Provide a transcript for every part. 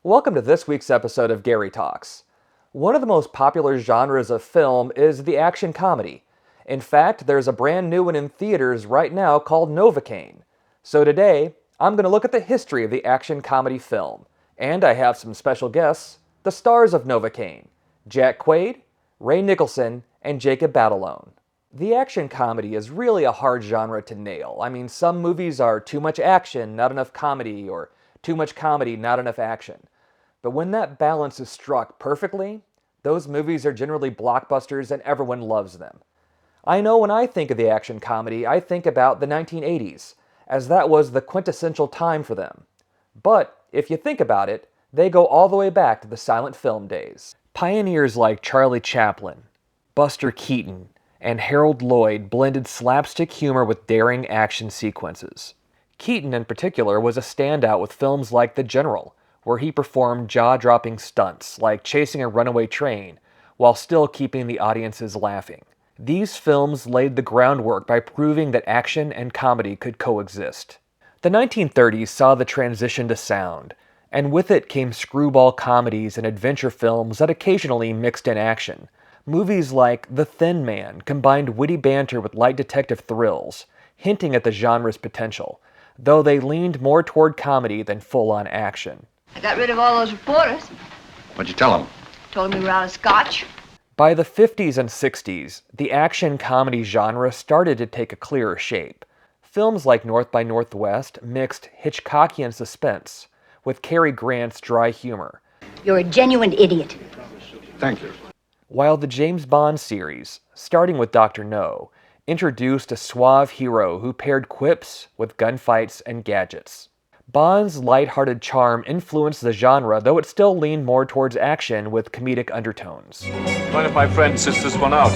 Welcome to this week's episode of Gary Talks. One of the most popular genres of film is the action comedy. In fact, there's a brand new one in theaters right now called Novocaine. So today, I'm going to look at the history of the action comedy film. And I have some special guests, the stars of Novocaine, Jack Quaid, Nicholson and Jacob Batalon. The action comedy is really a hard genre to nail. I mean, some movies are too much action, not enough comedy, or too much comedy, not enough action. But when that balance is struck perfectly, those movies are generally blockbusters and everyone loves them. I know when I think of the action comedy, I think about the 1980s, as that was the quintessential time for them. But if you think about it, they go all the way back to the silent film days. Pioneers like Charlie Chaplin, Buster Keaton, and Harold Lloyd blended slapstick humor with daring action sequences. Keaton in particular was a standout with films like The General, where he performed jaw-dropping stunts like chasing a runaway train while still keeping the audiences laughing. These films laid the groundwork by proving that action and comedy could coexist. The 1930s saw the transition to sound, and with it came screwball comedies and adventure films that occasionally mixed in action. Movies like The Thin Man combined witty banter with light detective thrills, hinting at the genre's potential, though they leaned more toward comedy than full-on action. I got rid of all those reporters. What'd you tell them? Told them we were out of scotch. By the 50s and 60s, the action comedy genre started to take a clearer shape. Films like North by Northwest mixed Hitchcockian suspense with Cary Grant's dry humor. You're a genuine idiot. Thank you. While the James Bond series, starting with Dr. No, introduced a suave hero who paired quips with gunfights and gadgets. Bond's lighthearted charm influenced the genre, though it still leaned more towards action with comedic undertones. One of my friends sits this one out.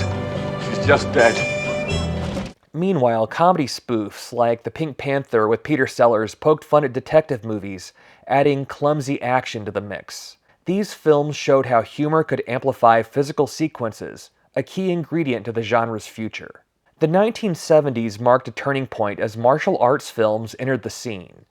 She's just dead. Meanwhile, comedy spoofs like The Pink Panther with Peter Sellers poked fun at detective movies, adding clumsy action to the mix. These films showed how humor could amplify physical sequences, a key ingredient to the genre's future. The 1970s marked a turning point as martial arts films entered the scene.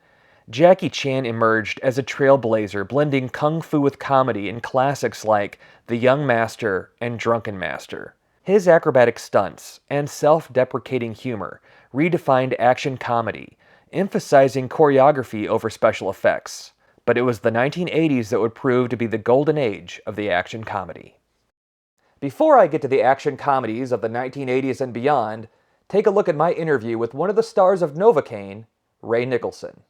Jackie Chan emerged as a trailblazer, blending kung fu with comedy in classics like The Young Master and Drunken Master. His acrobatic stunts and self-deprecating humor redefined action comedy, emphasizing choreography over special effects. But it was the 1980s that would prove to be the golden age of the action comedy. Before I get to the action comedies of the 1980s and beyond, take a look at my interview with one of the stars of Novocaine, Nicholson.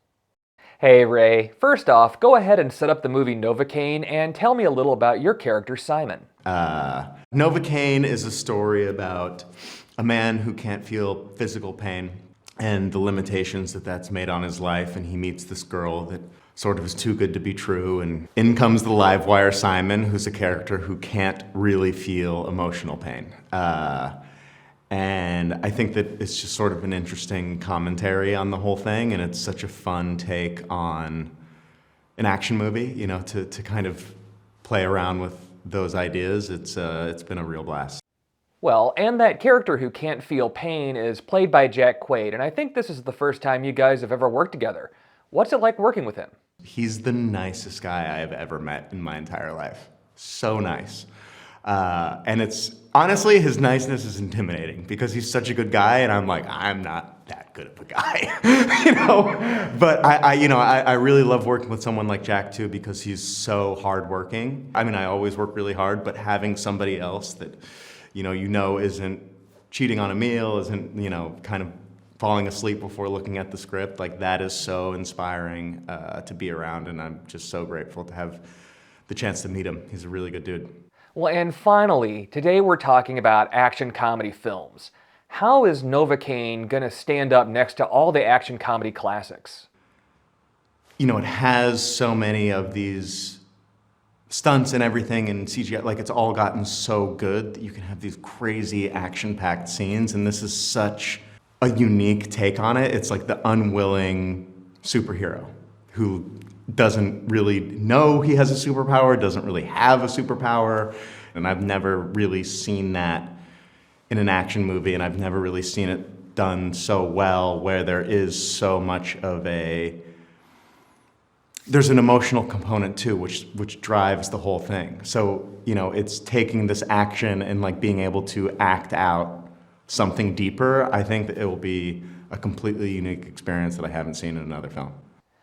Hey Ray, first off, go ahead and set up the movie Novocaine and tell me a little about your character, Simon. Novocaine is a story about a man who can't feel physical pain and the limitations that that's made on his life, and he meets this girl that sort of is too good to be true, and in comes the live wire Simon, who's a character who can't really feel emotional pain. And I think that it's just sort of an interesting commentary on the whole thing, and it's such a fun take on an action movie, you know, to kind of play around with those ideas. It's been a real blast. Well, and that character who can't feel pain is played by Jack Quaid, and I think this is the first time you guys have ever worked together. What's it like working with him? He's the nicest guy I have ever met in my entire life. So nice. And it's, honestly, his niceness is intimidating because he's such a good guy, and I'm like, I'm not that good of a guy, you know? But I really love working with someone like Jack too, because he's so hardworking. I mean, I always work really hard, but having somebody else that, you know isn't cheating on a meal, isn't, kind of falling asleep before looking at the script, like that is so inspiring to be around, and I'm just so grateful to have the chance to meet him. He's a really good dude. Well, and finally, today we're talking about action comedy films. How is Novocaine going to stand up next to all the action comedy classics? You know, it has so many of these stunts and everything and CGI, like it's all gotten so good that you can have these crazy action-packed scenes, and this is such a unique take on it. It's like the unwilling superhero who doesn't really know he has a superpower, doesn't really have a superpower, and I've never really seen that in an action movie, and I've never really seen it done so well, where there is so much of a there's an emotional component too, which drives the whole thing. So, you know, it's taking this action and like being able to act out something deeper. I think that it will be a completely unique experience that I haven't seen in another film.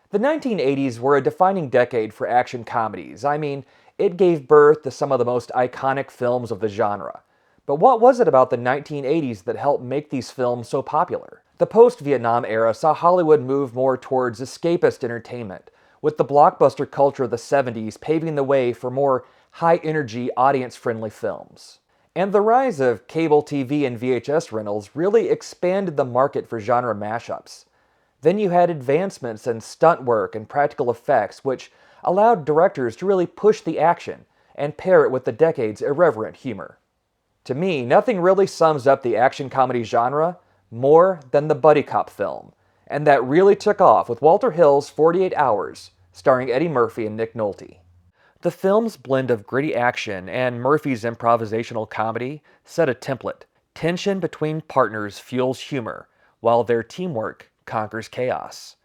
The 1980s were a defining decade for action comedies. I mean, it gave birth to some of the most iconic films of the genre. But what was it about the 1980s that helped make these films so popular? The post-Vietnam era saw Hollywood move more towards escapist entertainment, with the blockbuster culture of the 70s paving the way for more high-energy, audience-friendly films. And the rise of cable TV and VHS rentals really expanded the market for genre mashups. Then you had advancements in stunt work and practical effects, which allowed directors to really push the action and pair it with the decade's irreverent humor. To me, nothing really sums up the action comedy genre more than the buddy cop film, and that really took off with Walter Hill's 48 Hours, starring Eddie Murphy and Nick Nolte. The film's blend of gritty action and Murphy's improvisational comedy set a template. Tension between partners fuels humor, while their teamwork conquers chaos.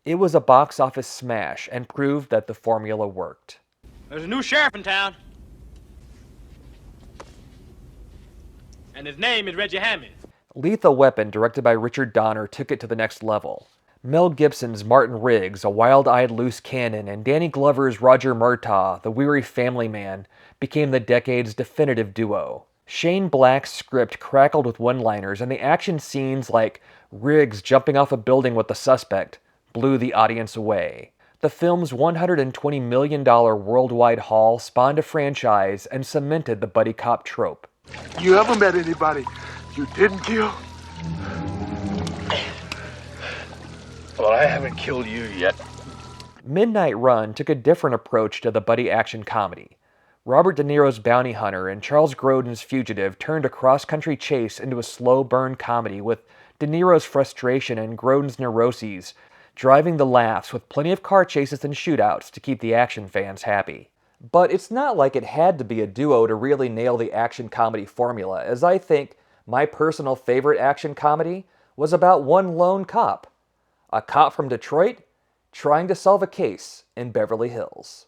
It was a box office smash and proved that the formula worked. There's a new sheriff in town. And his name is Reggie Hammond. Lethal Weapon, directed by Richard Donner, took it to the next level. Mel Gibson's Martin Riggs, a wild-eyed loose cannon, and Danny Glover's Roger Murtaugh, the weary family man, became the decade's definitive duo. Shane Black's script crackled with one-liners, and the action scenes like Riggs jumping off a building with the suspect blew the audience away. The film's $120 million worldwide haul spawned a franchise and cemented the buddy cop trope. You ever met anybody you didn't kill? Well, I haven't killed you yet. Midnight Run took a different approach to the buddy action comedy. Robert De Niro's Bounty Hunter and Charles Grodin's Fugitive turned a cross-country chase into a slow-burn comedy with De Niro's frustration and Grodin's neuroses driving the laughs with plenty of car chases and shootouts to keep the action fans happy. But it's not like it had to be a duo to really nail the action comedy formula, as I think my personal favorite action comedy was about one lone cop. A cop from Detroit trying to solve a case in Beverly Hills.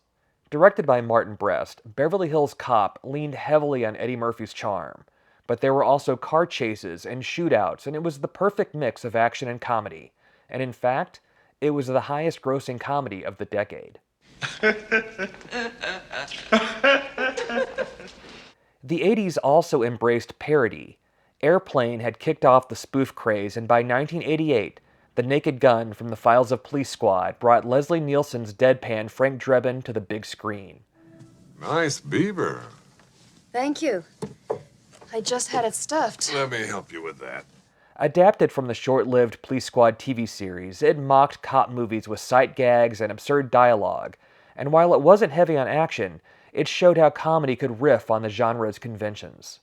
Directed by Martin Brest, Beverly Hills Cop leaned heavily on Eddie Murphy's charm, but there were also car chases and shootouts, and it was the perfect mix of action and comedy. And in fact, it was the highest grossing comedy of the decade. The 80s also embraced parody. Airplane had kicked off the spoof craze, and by 1988, The Naked Gun from the Files of Police Squad brought Leslie Nielsen's deadpan Frank Drebin to the big screen. Nice beaver. Thank you. I just had it stuffed. Let me help you with that. Adapted from the short-lived Police Squad TV series, it mocked cop movies with sight gags and absurd dialogue, and while it wasn't heavy on action, it showed how comedy could riff on the genre's conventions.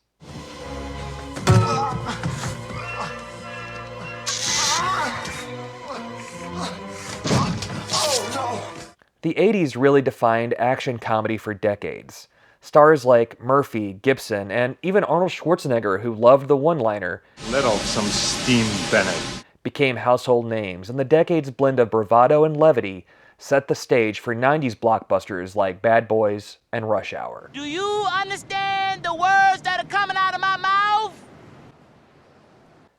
The 80s really defined action comedy for decades. Stars like Murphy, Gibson, and even Arnold Schwarzenegger, who loved the one-liner, Let off some steam, Bennett. became household names, and the decade's blend of bravado and levity set the stage for 90s blockbusters like Bad Boys and Rush Hour. Do you understand the words that are coming out of my mouth?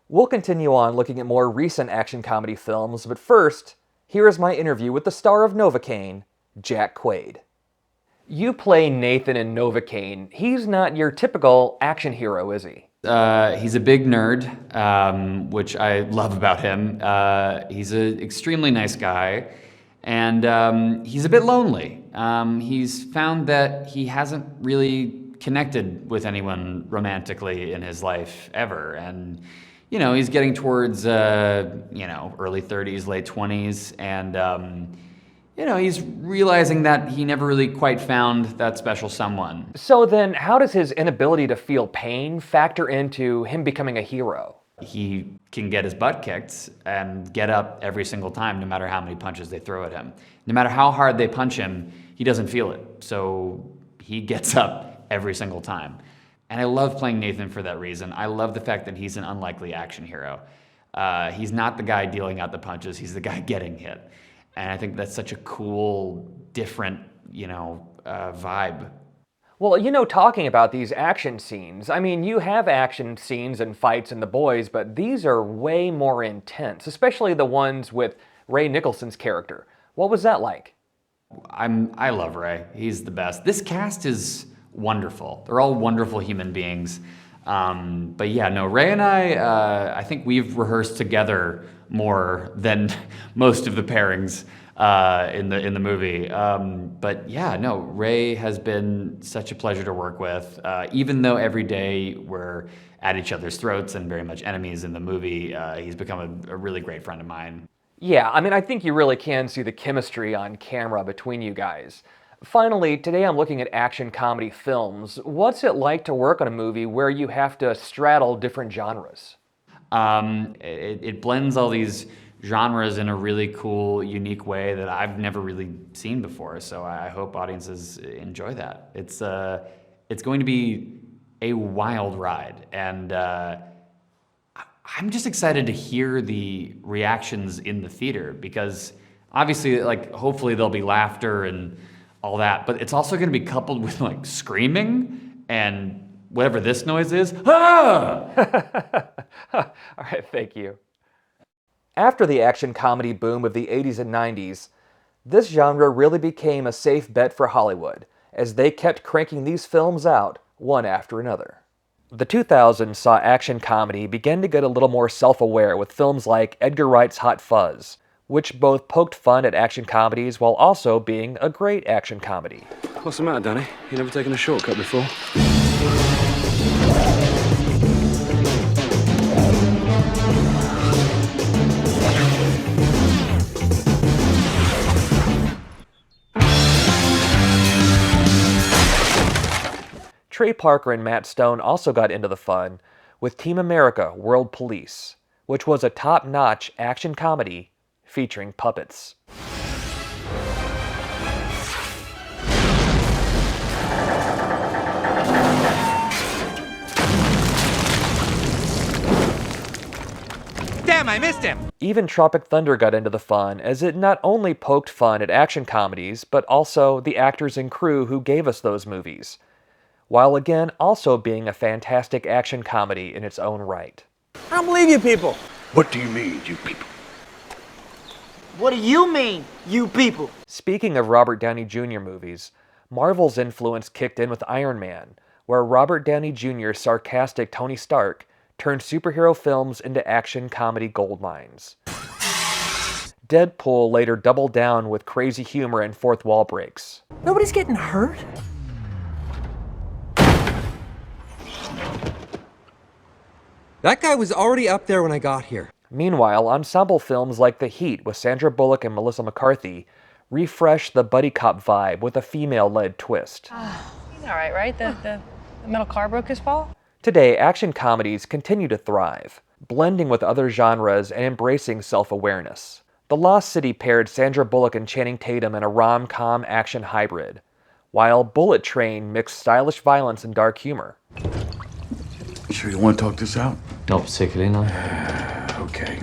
We'll continue on looking at more recent action comedy films, but first, here is my interview with the star of Novocaine, Jack Quaid. You play Nathan in Novocaine. He's not your typical action hero, is he? He's a big nerd, which I love about him. He's an extremely nice guy, and he's a bit lonely. He's found that he hasn't really connected with anyone romantically in his life ever, and you know, he's getting towards early 30s, late 20s, and he's realizing that he never really quite found that special someone. So then, how does his inability to feel pain factor into him becoming a hero? He can get his butt kicked and get up every single time, no matter how many punches they throw at him. No matter how hard they punch him, he doesn't feel it. So he gets up every single time. And I love playing Nathan for that reason. I love the fact that he's an unlikely action hero. He's not the guy dealing out the punches, he's the guy getting hit. And I think that's such a cool, different, vibe. Well, talking about these action scenes, I mean, you have action scenes and fights in The Boys, but these are way more intense, especially the ones with Ray Nicholson's character. What was that like? I love Ray. He's the best. This cast is wonderful. They're all wonderful human beings. But yeah, no, Ray and I think we've rehearsed together more than most of the pairings in the movie. But yeah, no, Ray has been such a pleasure to work with. Even though every day we're at each other's throats and very much enemies in the movie, he's become a really great friend of mine. Yeah, I mean, I think you really can see the chemistry on camera between you guys. Finally, today I'm looking at action comedy films. What's it like to work on a movie where you have to straddle different genres? It blends all these genres in a really cool, unique way that I've never really seen before. So I hope audiences enjoy that. It's going to be a wild ride, and I'm just excited to hear the reactions in the theater, because obviously, hopefully there'll be laughter and all that, but it's also going to be coupled with screaming and whatever this noise is. Ah! All right, thank you. After the action comedy boom of the 80s and 90s, this genre really became a safe bet for Hollywood, as they kept cranking these films out one after another. The 2000s saw action comedy begin to get a little more self-aware with films like Edgar Wright's Hot Fuzz, which both poked fun at action comedies while also being a great action comedy. What's the matter, Danny? You never taken a shortcut before? Trey Parker and Matt Stone also got into the fun with Team America: World Police, which was a top-notch action comedy featuring puppets. Damn, I missed him! Even Tropic Thunder got into the fun, as it not only poked fun at action comedies, but also the actors and crew who gave us those movies, while again also being a fantastic action comedy in its own right. I don't believe you people. What do you mean, you people? What do you mean, you people? Speaking of Robert Downey Jr. movies, Marvel's influence kicked in with Iron Man, where Robert Downey Jr.'s sarcastic Tony Stark turned superhero films into action comedy goldmines. Deadpool later doubled down with crazy humor and fourth wall breaks. Nobody's getting hurt. That guy was already up there when I got here. Meanwhile, ensemble films like The Heat with Sandra Bullock and Melissa McCarthy refresh the buddy cop vibe with a female-led twist. He's all right? The metal car broke his fall? Today, action comedies continue to thrive, blending with other genres and embracing self-awareness. The Lost City paired Sandra Bullock and Channing Tatum in a rom-com action hybrid, while Bullet Train mixed stylish violence and dark humor. You sure you want to talk this out? Not particularly, no. Okay.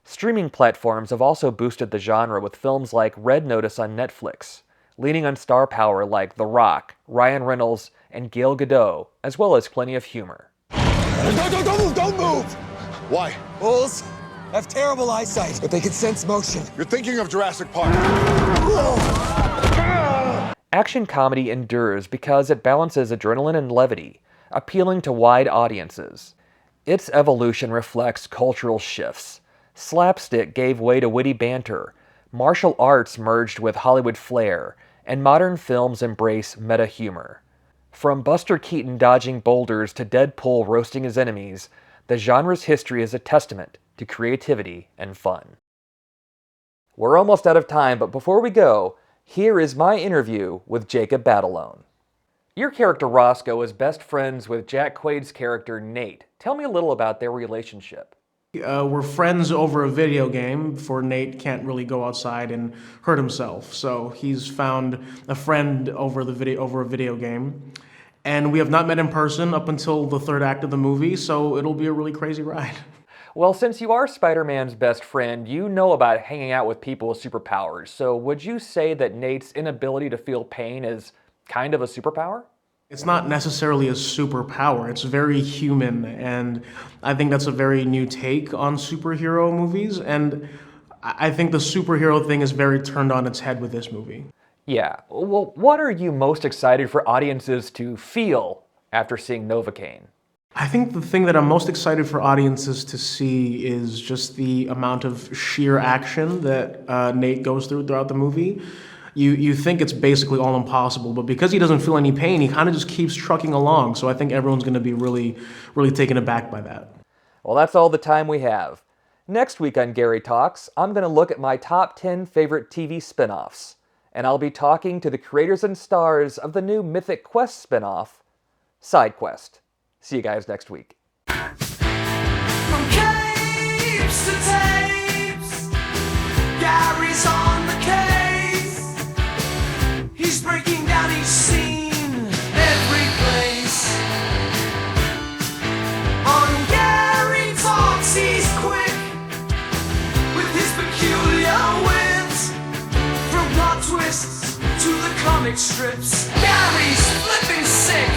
Streaming platforms have also boosted the genre with films like Red Notice on Netflix, leaning on star power like The Rock, Ryan Reynolds, and Gal Gadot, as well as plenty of humor. Don't move! Why? Bulls have terrible eyesight, but they can sense motion. You're thinking of Jurassic Park. Action comedy endures because it balances adrenaline and levity, appealing to wide audiences. Its evolution reflects cultural shifts. Slapstick gave way to witty banter, martial arts merged with Hollywood flair, and modern films embrace meta-humor. From Buster Keaton dodging boulders to Deadpool roasting his enemies, the genre's history is a testament to creativity and fun. We're almost out of time, but before we go, here is my interview with Jacob Batalon. Your character Roscoe is best friends with Jack Quaid's character Nate. Tell me a little about their relationship. We're friends over a video game, for Nate can't really go outside and hurt himself. So he's found a friend over a video game. And we have not met in person up until the third act of the movie, so it'll be a really crazy ride. Well, since you are Spider-Man's best friend, you know about hanging out with people with superpowers. So would you say that Nate's inability to feel pain is kind of a superpower? It's not necessarily a superpower. It's very human, and I think that's a very new take on superhero movies, and I think the superhero thing is very turned on its head with this movie. Yeah. Well, what are you most excited for audiences to feel after seeing Novocaine? I think the thing that I'm most excited for audiences to see is just the amount of sheer action that Nate goes throughout the movie. You think it's basically all impossible, but because he doesn't feel any pain, he kind of just keeps trucking along. So I think everyone's going to be really taken aback by that. Well, that's all the time we have. Next week on Gary Talks, I'm going to look at my top 10 favorite TV spin-offs, and I'll be talking to the creators and stars of the new Mythic Quest spin-off, Side Quest. See you guys next week. From capes to tapes, Gary's on the case. He's breaking down each scene, every place. On Gary Talks, he's quick with his peculiar wits. From plot twists to the comic strips, Gary's flipping sick.